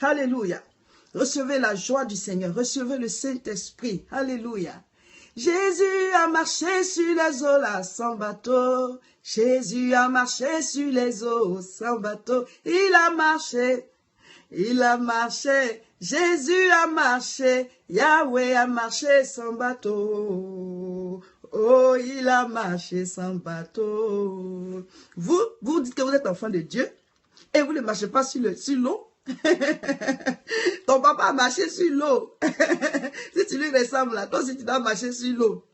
Alléluia. Recevez la joie du Seigneur. Recevez le Saint-Esprit. Alléluia. Jésus a marché sur les eaux là sans bateau. Jésus a marché sur les eaux sans bateau. Il a marché. Il a marché. Jésus a marché. Yahweh a marché sans bateau. Oh, il a marché sans bateau. Vous dites que vous êtes enfant de Dieu et vous ne marchez pas sur l'eau. Ton papa a marché sur l'eau. Si tu lui ressembles là, toi aussi tu dois marcher sur l'eau.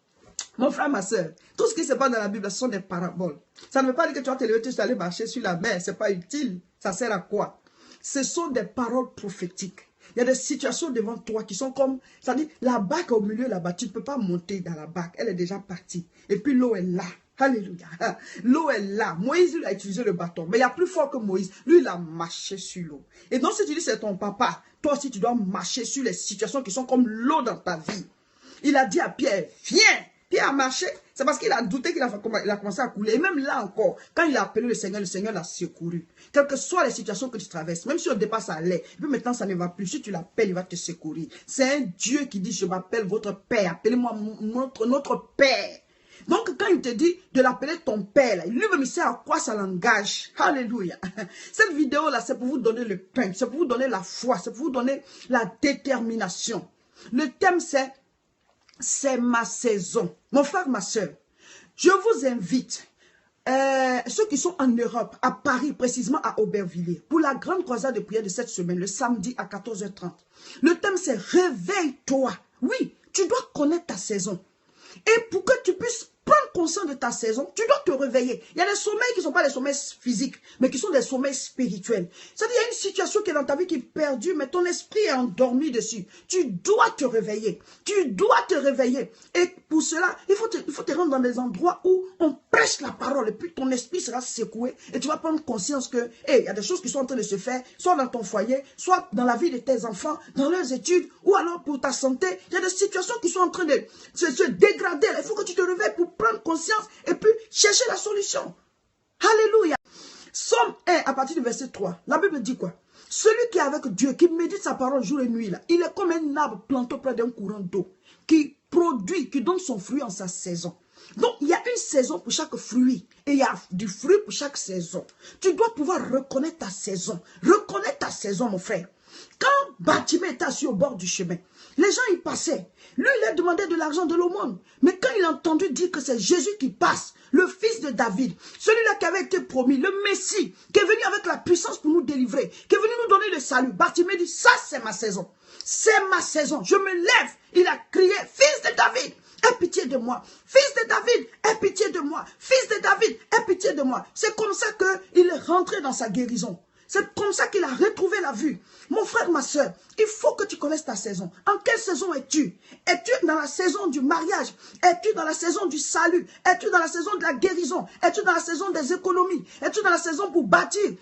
Mon frère, ma soeur, tout ce qui se passe dans la Bible, ce sont des paraboles. Ça ne veut pas dire que tu vas te lever, tu vas aller marcher sur la mer. Ce n'est pas utile. Ça sert à quoi? Ce sont des paroles prophétiques. Il y a des situations devant toi qui sont comme, c'est-à-dire la barque au milieu là-bas, tu ne peux pas monter dans la barque, elle est déjà partie. Et puis l'eau est là. Alléluia. L'eau est là. Moïse, lui, a utilisé le bâton. Mais il y a plus fort que Moïse. Lui, il a marché sur l'eau. Et donc, si tu dis c'est ton papa, toi aussi, tu dois marcher sur les situations qui sont comme l'eau dans ta vie. Il a dit à Pierre, viens. Pierre a marché. C'est parce qu'il a douté qu'il a commencé à couler. Et même là encore, quand il a appelé le Seigneur l'a secouru. Quelles que soient les situations que tu traverses, même si au départ ça allait, et puis maintenant ça ne va plus. Si tu l'appelles, il va te secourir. C'est un Dieu qui dit, je m'appelle votre Père. Appelez-moi notre Père. Donc, quand il te dit de l'appeler ton père, lui-même, il sait à quoi ça l'engage. Alléluia. Cette vidéo-là, c'est pour vous donner le pain, c'est pour vous donner la foi, c'est pour vous donner la détermination. Le thème, c'est ma saison. Mon frère, ma soeur, je vous invite, ceux qui sont en Europe, à Paris, précisément à Aubervilliers, pour la grande croisade de prière de cette semaine, le samedi à 14h30. Le thème, c'est réveille-toi. Oui, tu dois connaître ta saison. Et pour que tu puisses prendre conscience de ta saison, tu dois te réveiller. Il y a des sommeils qui ne sont pas des sommeils physiques, mais qui sont des sommeils spirituels. C'est-à-dire, il y a une situation qui est dans ta vie qui est perdue, mais ton esprit est endormi dessus. Tu dois te réveiller. Tu dois te réveiller. Et pour cela, il faut te rendre dans des endroits où on prêche la parole. Et puis ton esprit sera secoué. Et tu vas prendre conscience que, il y a des choses qui sont en train de se faire, soit dans ton foyer, soit dans la vie de tes enfants, dans leurs études, ou alors pour ta santé. Il y a des situations qui sont en train de se dégrader. Il faut que tu te réveilles pour prendre conscience et puis chercher la solution. Alléluia. Somme 1 à partir du verset 3. La Bible dit quoi? Celui qui est avec Dieu, qui médite sa parole jour et nuit, là, il est comme un arbre planté près d'un courant d'eau, qui produit, qui donne son fruit en sa saison. Donc, il y a une saison pour chaque fruit et il y a du fruit pour chaque saison. Tu dois pouvoir reconnaître ta saison. Reconnaître ta saison, mon frère. Quand Bartimée était assis au bord du chemin, les gens y passaient. Lui, il a demandé de l'argent, de l'aumône. Mais quand il a entendu dire que c'est Jésus qui passe, le fils de David, celui-là qui avait été promis, le Messie, qui est venu avec la puissance pour nous délivrer, qui est venu nous donner le salut, Bartimée dit, ça c'est ma saison. C'est ma saison. Je me lève. Il a crié, fils de David, aie pitié de moi. Fils de David, aie pitié de moi. Fils de David, aie pitié de moi. C'est comme ça qu'il est rentré dans sa guérison. C'est comme ça qu'il a retrouvé la vue. Mon frère, ma soeur, il faut que tu connaisses ta saison. En quelle saison es-tu? Es-tu dans la saison du mariage? Es-tu dans la saison du salut? Es-tu dans la saison de la guérison? Es-tu dans la saison des économies? Es-tu dans la saison pour bâtir?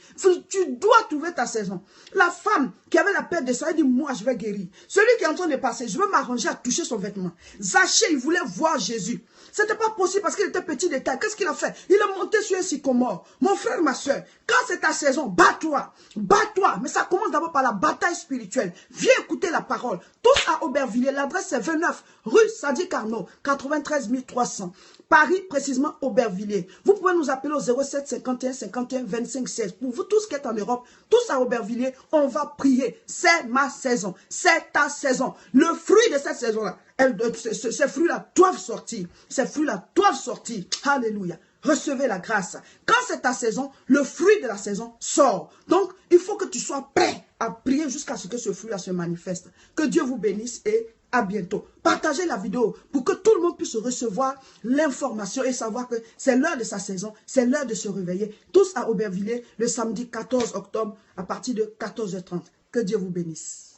Tu dois trouver ta saison. La femme qui avait la perte de sang, elle dit, moi je vais guérir. Celui qui est en train de passer, je veux m'arranger à toucher son vêtement. Zachée, il voulait voir Jésus. Ce n'était pas possible parce qu'il était petit de taille. Qu'est-ce qu'il a fait? Il est monté sur un sycomore. Mon frère, ma soeur, quand c'est ta saison, bats-toi. Bats-toi. Mais ça commence d'abord par la bataille spirituelle. Viens écouter la parole. Tous à Aubervilliers. L'adresse c'est 29 rue Sadi Carnot, 93 300. Paris, précisément Aubervilliers. Vous pouvez nous appeler au 07 51 51 25 16. Pour vous tous qui êtes en Europe, tous à Aubervilliers, on va prier. C'est ma saison. C'est ta saison. Le fruit de cette saison-là, ces fruits-là doivent sortir. Ces fruits-là doivent sortir. Alléluia. Recevez la grâce. Quand c'est ta saison, le fruit de la saison sort. Donc, il faut que tu sois prêt à prier jusqu'à ce que ce fruit-là se manifeste. Que Dieu vous bénisse et à bientôt. Partagez la vidéo pour que tout le monde puisse recevoir l'information et savoir que c'est l'heure de sa saison, c'est l'heure de se réveiller. Tous à Aubervilliers le samedi 14 octobre à partir de 14h30. Que Dieu vous bénisse.